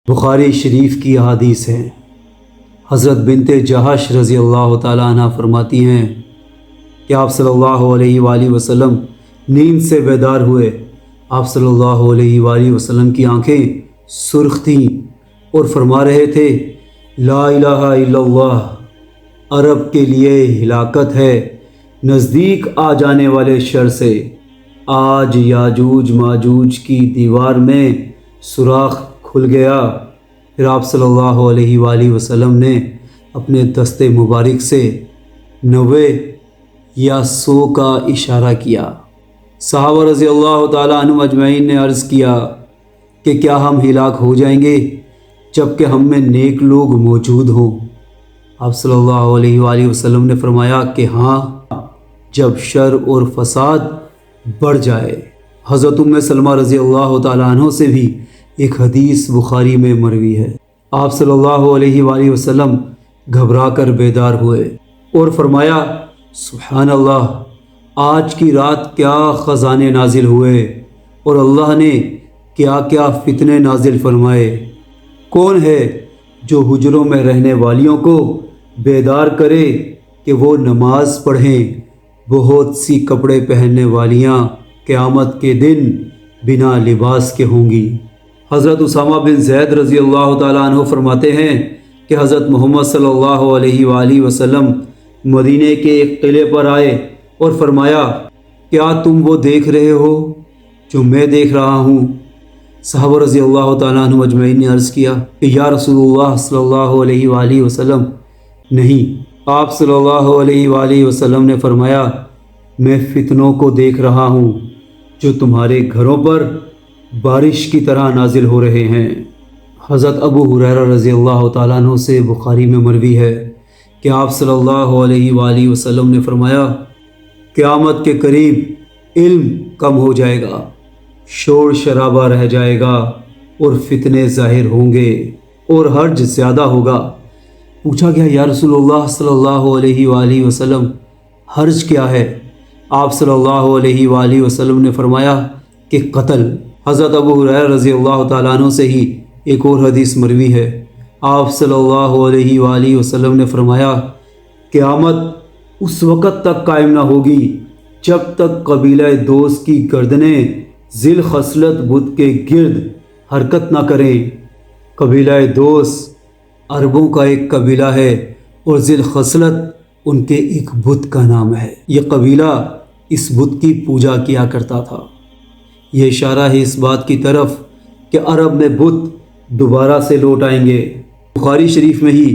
بخاری شریف کی احادیث ہیں۔ حضرت بنت جہش رضی اللہ تعالیٰ عنہ فرماتی ہیں کہ آپ صلی اللہ علیہ وآلہ وسلم نیند سے بیدار ہوئے۔ آپ صلی اللہ علیہ وآلہ وسلم کی آنکھیں سرخ تھیں اور فرما رہے تھے، لا الہ الا اللہ، عرب کے لیے ہلاکت ہے نزدیک آ جانے والے شر سے۔ آج یاجوج ماجوج کی دیوار میں سوراخ کھل گیا۔ پھر آپ صلی اللہ علیہ وآلہ وسلم نے اپنے دست مبارک سے 90 یا 100 کا اشارہ کیا۔ صحابہ رضی اللہ تعالیٰ عنہ اجمعین نے عرض کیا کہ کیا ہم ہلاک ہو جائیں گے جب کہ ہم میں نیک لوگ موجود ہوں؟ آپ صلی اللہ علیہ وآلہ وسلم نے فرمایا کہ ہاں، جب شر اور فساد بڑھ جائے۔ حضرت ام سلمہ رضی اللہ تعالیٰ عنہ سے بھی ایک حدیث بخاری میں مروی ہے۔ آپ صلی اللہ علیہ وآلہ وسلم گھبرا کر بیدار ہوئے اور فرمایا، سبحان اللہ، آج کی رات کیا خزانے نازل ہوئے اور اللہ نے کیا کیا فتنے نازل فرمائے۔ کون ہے جو حجروں میں رہنے والیوں کو بیدار کرے کہ وہ نماز پڑھیں؟ بہت سی کپڑے پہننے والیاں قیامت کے دن بنا لباس کے ہوں گی۔ حضرت اسامہ بن زید رضی اللہ تعالیٰ عنہ فرماتے ہیں کہ حضرت محمد صلی اللہ علیہ وآلہ وسلم مدینے کے ایک قلعے پر آئے اور فرمایا، کیا تم وہ دیکھ رہے ہو جو میں دیکھ رہا ہوں؟ صحابہ رضی اللہ تعالیٰ عنہ اجمعین نے عرض کیا کہ یا رسول اللہ صلی اللہ علیہ وآلہ وسلم، نہیں۔ آپ صلی اللہ علیہ وآلہ وسلم نے فرمایا، میں فتنوں کو دیکھ رہا ہوں جو تمہارے گھروں پر بارش کی طرح نازل ہو رہے ہیں۔ حضرت ابو ہریرہ رضی اللہ تعالیٰ عنہ سے بخاری میں مروی ہے کہ آپ صلی اللہ علیہ وآلہ وسلم نے فرمایا، قیامت کے قریب علم کم ہو جائے گا، شور شرابہ رہ جائے گا اور فتنے ظاہر ہوں گے اور حرج زیادہ ہوگا۔ پوچھا گیا، یا رسول اللہ صلی اللہ علیہ وآلہ وسلم، حرج کیا ہے؟ آپ صلی اللہ علیہ وآلہ وسلم نے فرمایا کہ قتل۔ حضرت ابو ہریرہ رضی اللہ تعالیٰ عنہ سے ہی ایک اور حدیث مروی ہے۔ آپ صلی اللہ علیہ وآلہ وسلم نے فرمایا، قیامت اس وقت تک قائم نہ ہوگی جب تک قبیلہ دوست کی گردنیں ذی الخصلت بت کے گرد حرکت نہ کریں۔ قبیلہ دوست عربوں کا ایک قبیلہ ہے اور ذی الخصلت ان کے ایک بت کا نام ہے۔ یہ قبیلہ اس بت کی پوجا کیا کرتا تھا۔ یہ اشارہ ہے اس بات کی طرف کہ عرب میں بت دوبارہ سے لوٹ آئیں گے۔ بخاری شریف میں ہی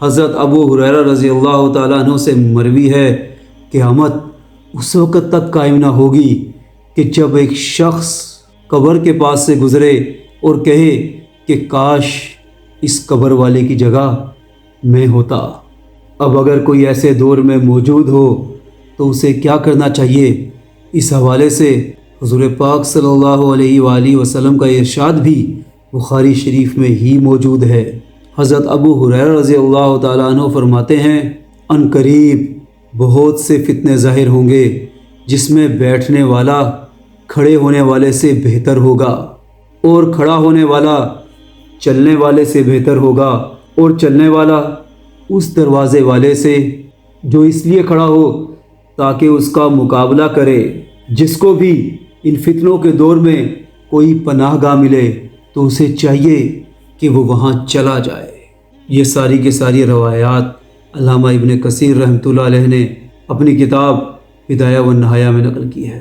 حضرت ابو ہریرہ رضی اللہ تعالیٰ عنہ سے مروی ہے، قیامت اس وقت تک قائم نہ ہوگی کہ جب ایک شخص قبر کے پاس سے گزرے اور کہے کہ کاش اس قبر والے کی جگہ میں ہوتا۔ اب اگر کوئی ایسے دور میں موجود ہو تو اسے کیا کرنا چاہیے؟ اس حوالے سے حضور پاک صلی اللہ علیہ وآلہ وسلم کا ارشاد بھی بخاری شریف میں ہی موجود ہے۔ حضرت ابو ہریرہ رضی اللہ تعالیٰ عنہ فرماتے ہیں، ان قریب بہت سے فتنے ظاہر ہوں گے جس میں بیٹھنے والا کھڑے ہونے والے سے بہتر ہوگا اور کھڑا ہونے والا چلنے والے سے بہتر ہوگا اور چلنے والا اس دروازے والے سے جو اس لیے کھڑا ہو تاکہ اس کا مقابلہ کرے۔ جس کو بھی ان فتنوں کے دور میں کوئی پناہ گاہ ملے تو اسے چاہیے کہ وہ وہاں چلا جائے۔ یہ ساری کی ساری روایات علامہ ابن کثیر رحمۃ اللہ علیہ نے اپنی کتاب بدایہ و نہایہ میں نقل کی ہے۔